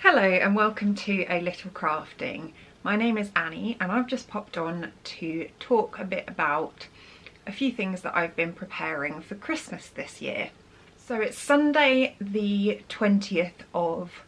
Hello and welcome to A Little Crafting. My name is Annie and I've just popped on to talk a bit about a few things that I've been preparing for Christmas this year. So it's Sunday the 20th of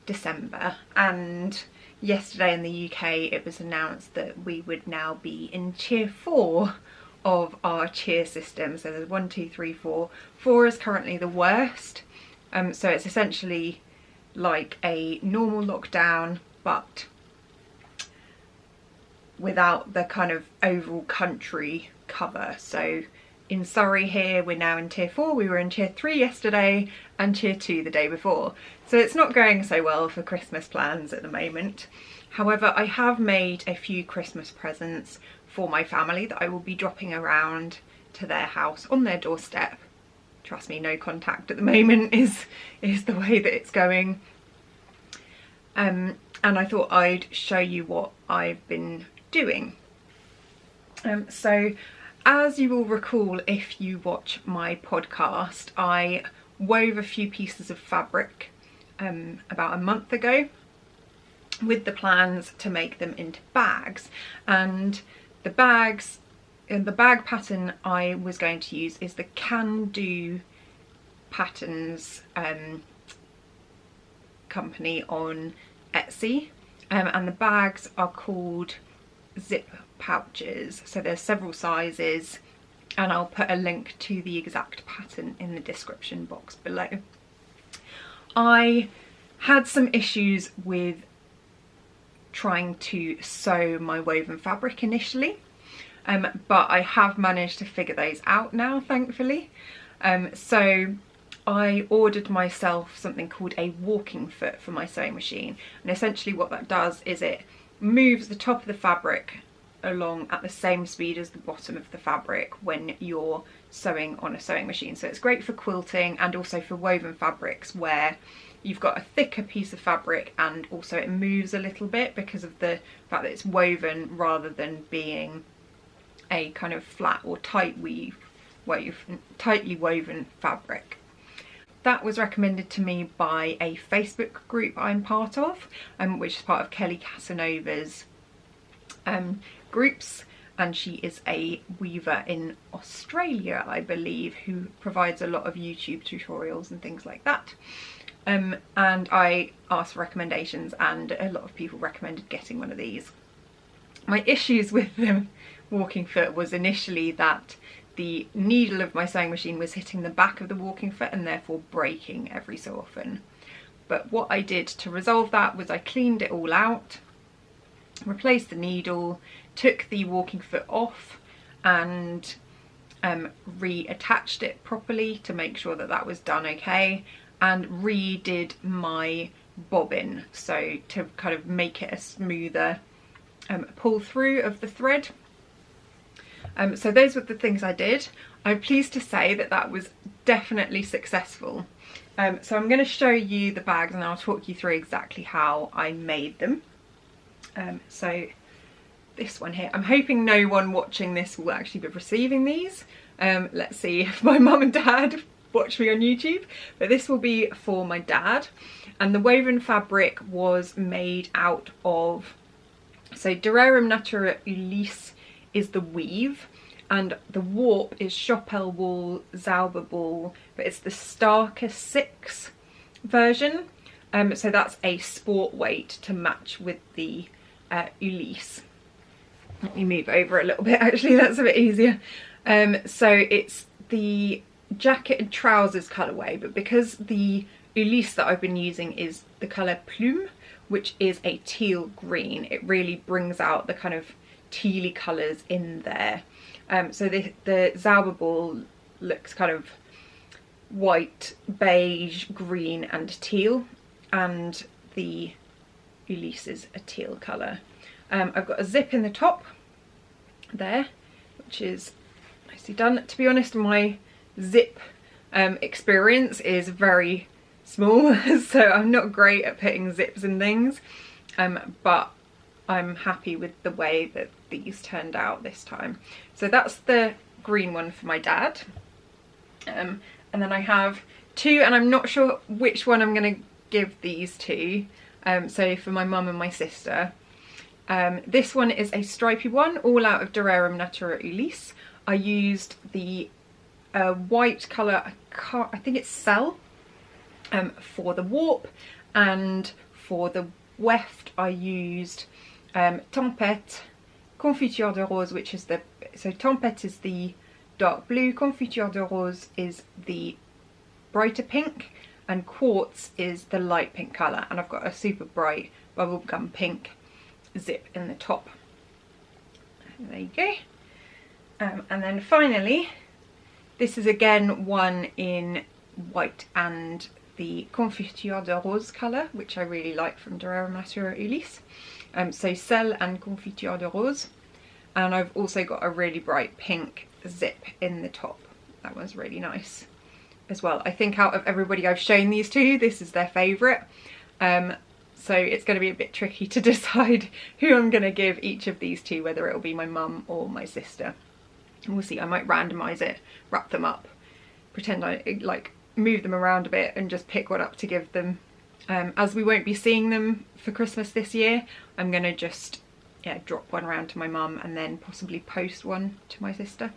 December and yesterday in the UK it was announced that we would now be in tier 4 of our cheer system. So there's 1, 2, 3, 4. 4 is currently the worst. So it's essentially like a normal lockdown but without the kind of overall country cover. So in Surrey here we're now in tier 4, we were in tier 3 yesterday and tier 2 the day before. So it's not going so well for Christmas plans at the moment. However, I have made a few Christmas presents for my family that I will be dropping around to their house on their doorstep. Trust me, no contact at the moment is the way that it's going. And I thought I'd show you what I've been doing. So as you will recall if you watch my podcast, I wove a few pieces of fabric about a month ago with the plans to make them into bags. And the bag pattern I was going to use is the Kandou patterns company on Etsy, and the bags are called zip pouches. So there's several sizes and I'll put a link to the exact pattern in the description box below. I had some issues with trying to sew my woven fabric initially, but I have managed to figure those out now, thankfully. So I ordered myself something called a walking foot for my sewing machine, and essentially what that does is it moves the top of the fabric along at the same speed as the bottom of the fabric when you're sewing on a sewing machine. So it's great for quilting and also for woven fabrics where you've got a thicker piece of fabric and also it moves a little bit because of the fact that it's woven rather than being a kind of flat or tightly woven fabric. That was recommended to me by a Facebook group I'm part of, which is part of Kelly Casanova's groups, and she is a weaver in Australia, I believe, who provides a lot of YouTube tutorials and things like that. And I asked for recommendations and a lot of people recommended getting one of these. My issues with the walking foot was initially that the needle of my sewing machine was hitting the back of the walking foot and therefore breaking every so often. But what I did to resolve that was I cleaned it all out, replaced the needle, took the walking foot off and reattached it properly to make sure that that was done okay, and redid my bobbin so to kind of make it a smoother pull through of the thread. So those were the things I did. I'm pleased to say that that was definitely successful. So I'm going to show you the bags and I'll talk you through exactly how I made them. So this one here, I'm hoping no one watching this will actually be receiving these. Let's see if my mum and dad watch me on YouTube, but this will be for my dad. And the woven fabric was made out of, so Durarium Natura Ulysse is the weave, and the warp is Chopel wool, Zauber wool, but it's the Starker 6 version. So that's a sport weight to match with the Ulysse. Let me move over a little bit, actually, that's a bit easier. So it's the jacket and trousers colourway, but because the Ulysse that I've been using is the colour Plume, which is a teal green, it really brings out the kind of tealy colours in there. So the Zauber wool looks kind of white, beige, green and teal, and the Ulysse is a teal colour. I've got a zip in the top there, which is nicely done. To be honest, my zip experience is very small, so I'm not great at putting zips in things, but I'm happy with the way that these turned out this time. So that's the green one for my dad, and then I have two, and I'm not sure which one I'm going to give these to. so for my mum and my sister. This one is a stripy one, all out of Durarium Natura Ulysse. I used the white colour, I think it's Cell, for the warp, and for the weft I used Tempête, Confiture de Rose, which is the, so Tempête is the dark blue, Confiture de Rose is the brighter pink, and Quartz is the light pink colour, and I've got a super bright bubblegum pink zip in the top. There you go. And then finally, this is again one in white and the Confiture de Rose colour, which I really like from Durarium Natura Ulysse. So Cell and Confiture de Rose. And I've also got a really bright pink zip in the top. That one's really nice as well. I think out of everybody I've shown these to, this is their favourite. So it's going to be a bit tricky to decide who I'm going to give each of these to, whether it'll be my mum or my sister. We'll see. I might randomise it, wrap them up, pretend I like move them around a bit and just pick one up to give them. As we won't be seeing them for Christmas this year, I'm going to just drop one around to my mum and then possibly post one to my sister.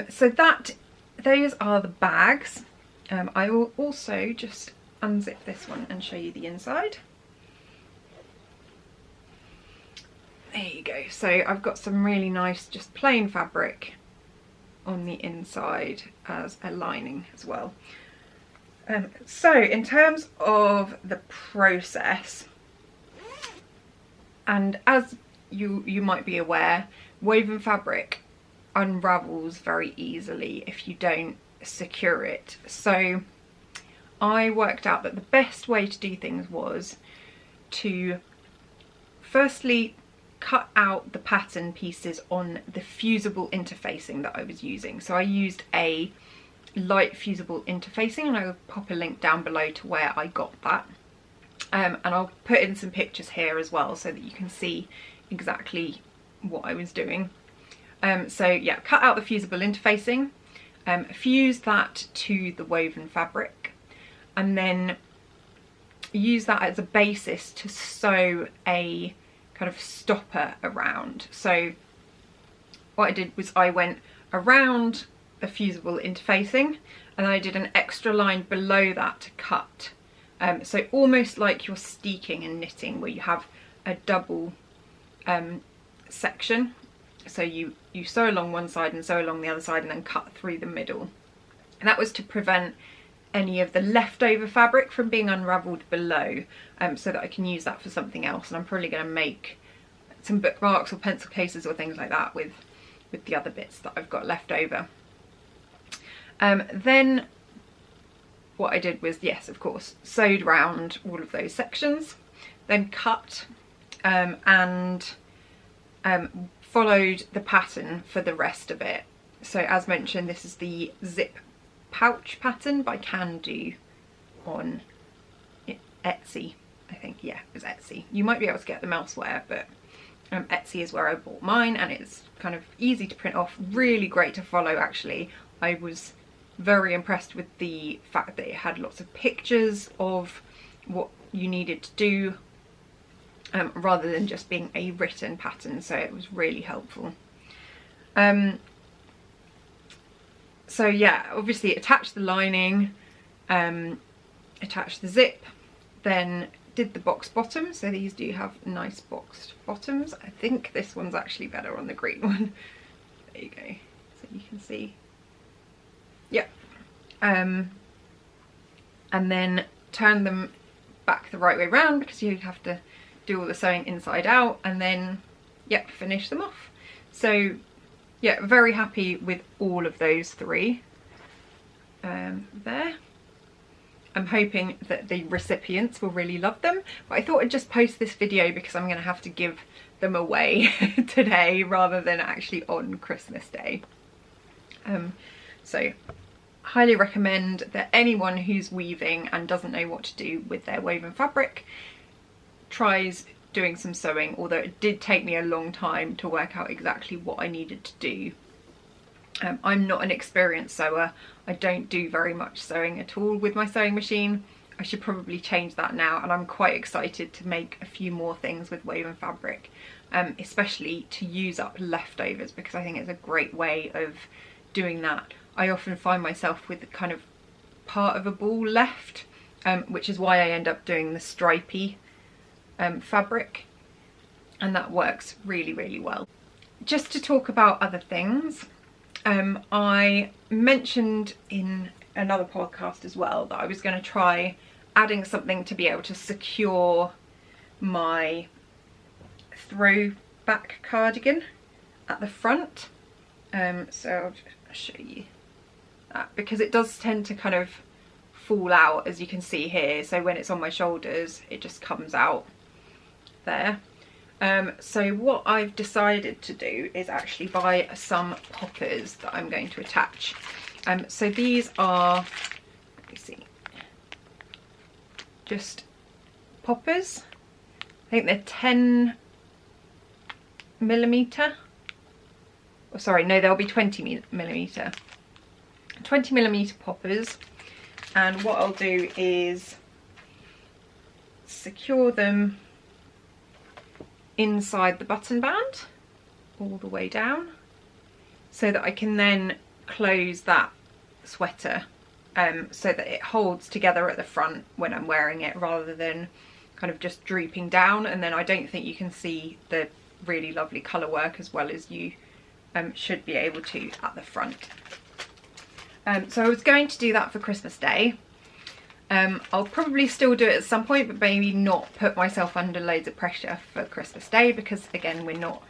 So those are the bags. I will also just unzip this one and show you the inside. There you go. So I've got some really nice just plain fabric on the inside as a lining as well. So in terms of the process, and as you might be aware, woven fabric unravels very easily if you don't secure it. So I worked out that the best way to do things was to firstly cut out the pattern pieces on the fusible interfacing that I was using. So I used a light fusible interfacing, and I will pop a link down below to where I got that. And I'll put in some pictures here as well so that you can see exactly what I was doing. So yeah, cut out the fusible interfacing, fuse that to the woven fabric, and then use that as a basis to sew a kind of stopper around. So what I did was I went around the fusible interfacing, and then I did an extra line below that to cut. So almost like you're steeking and knitting, where you have a double section. So you sew along one side and sew along the other side and then cut through the middle. And that was to prevent any of the leftover fabric from being unravelled below, so that I can use that for something else. And I'm probably going to make some bookmarks or pencil cases or things like that with the other bits that I've got left over. Then what I did was, yes, of course, sewed round all of those sections, then cut and followed the pattern for the rest of it. So as mentioned, this is the zip pouch pattern by Kandou on Etsy, I think. Yeah, it was Etsy. You might be able to get them elsewhere, but Etsy is where I bought mine, and it's kind of easy to print off, really great to follow actually. I was very impressed with the fact that it had lots of pictures of what you needed to do, rather than just being a written pattern, so it was really helpful. So yeah, obviously attach the lining, attach the zip, then did the box bottom. So these do have nice boxed bottoms. I think this one's actually better on the green one. There you go, so you can see. Yep. And then turn them back the right way round, because you have to do all the sewing inside out, and then yep, finish them off. So yeah, very happy with all of those three there. I'm hoping that the recipients will really love them, but I thought I'd just post this video because I'm going to have to give them away today rather than actually on Christmas Day. So highly recommend that anyone who's weaving and doesn't know what to do with their woven fabric tries doing some sewing, although it did take me a long time to work out exactly what I needed to do. I'm not an experienced sewer. I don't do very much sewing at all with my sewing machine. I should probably change that now, and I'm quite excited to make a few more things with woven fabric, especially to use up leftovers, because I think it's a great way of doing that. I often find myself with kind of part of a ball left, which is why I end up doing the stripy fabric, and that works really, really well. Just to talk about other things, I mentioned in another podcast as well that I was going to try adding something to be able to secure my throwback cardigan at the front. So I'll just show you that, because it does tend to kind of fall out, as you can see here. So when it's on my shoulders, it just comes out there. So what I've decided to do is actually buy some poppers that I'm going to attach. So these are, let me see, just poppers. I think they're 10mm. Oh, sorry, no, they'll be 20mm. 20mm poppers. And what I'll do is secure them inside the button band all the way down, so that I can then close that sweater so that it holds together at the front when I'm wearing it, rather than kind of just drooping down, and then I don't think you can see the really lovely colour work as well as you should be able to at the front. So I was going to do that for Christmas Day. I'll probably still do it at some point, but maybe not put myself under loads of pressure for Christmas Day, because again, we're not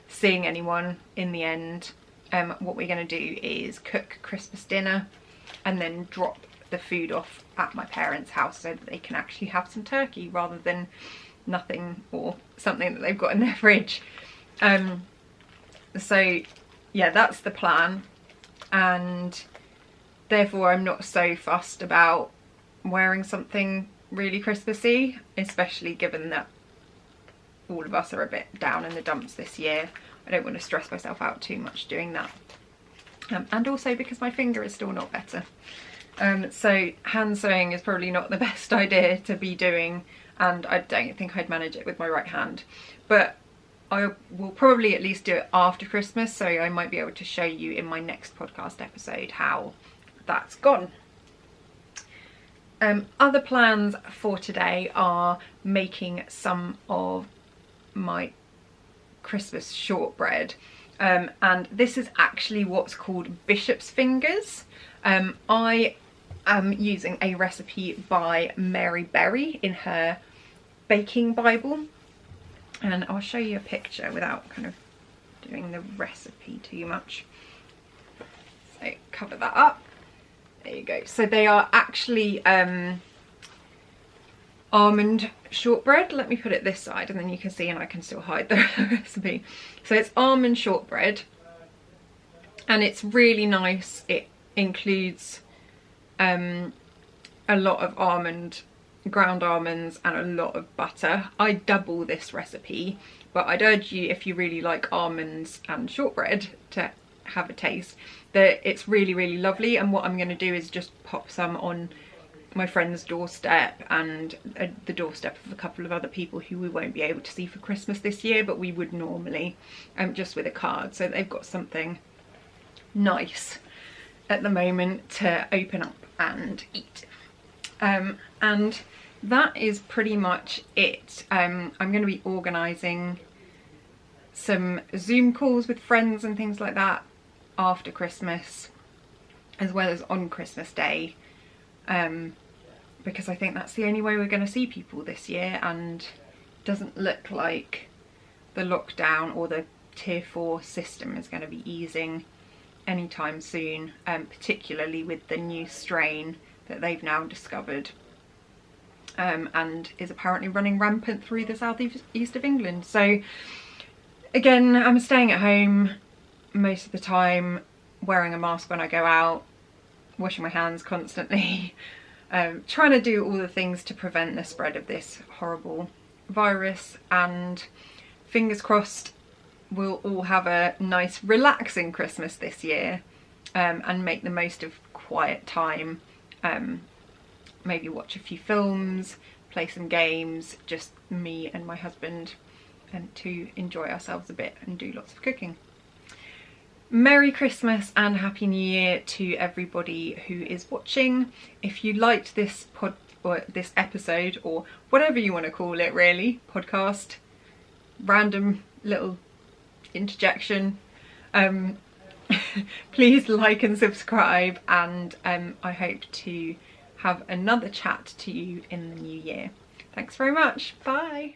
seeing anyone in the end. What we're going to do is cook Christmas dinner and then drop the food off at my parents' house so that they can actually have some turkey rather than nothing, or something that they've got in their fridge. So yeah, that's the plan, and therefore I'm not so fussed about wearing something really Christmassy, especially given that all of us are a bit down in the dumps this year. I don't want to stress myself out too much doing that. And also because my finger is still not better. So hand sewing is probably not the best idea to be doing, and I don't think I'd manage it with my right hand. But I will probably at least do it after Christmas, so I might be able to show you in my next podcast episode how that's gone. Other plans for today are making some of my Christmas shortbread, and this is actually what's called bishop's fingers. I am using a recipe by Mary Berry in her baking Bible, and I'll show you a picture without kind of doing the recipe too much. So cover that up. There you go. So they are actually almond shortbread. Let me put it this side and then you can see, and I can still hide the recipe. So it's almond shortbread, and it's really nice. It includes a lot of ground almonds and a lot of butter. I double this recipe, but I'd urge you, if you really like almonds and shortbread, to have a taste. It's really, really lovely, and what I'm going to do is just pop some on my friend's doorstep and the doorstep of a couple of other people who we won't be able to see for Christmas this year, but we would normally, just with a card, so they've got something nice at the moment to open up and eat. And that is pretty much it. I'm going to be organising some Zoom calls with friends and things like that after Christmas, as well as on Christmas Day, because I think that's the only way we're going to see people this year, and it doesn't look like the lockdown or the tier 4 system is going to be easing anytime soon, particularly with the new strain that they've now discovered, and is apparently running rampant through the southeast of England. So again, I'm staying at home most of the time, wearing a mask when I go out, washing my hands constantly, trying to do all the things to prevent the spread of this horrible virus, and fingers crossed we'll all have a nice relaxing Christmas this year, and make the most of quiet time, maybe watch a few films, play some games, just me and my husband, and to enjoy ourselves a bit and do lots of cooking. Merry Christmas and Happy New Year to everybody who is watching. If you liked this or this episode, or whatever you want to call it really, podcast, random little interjection, please like and subscribe, and I hope to have another chat to you in the new year. Thanks very much. Bye.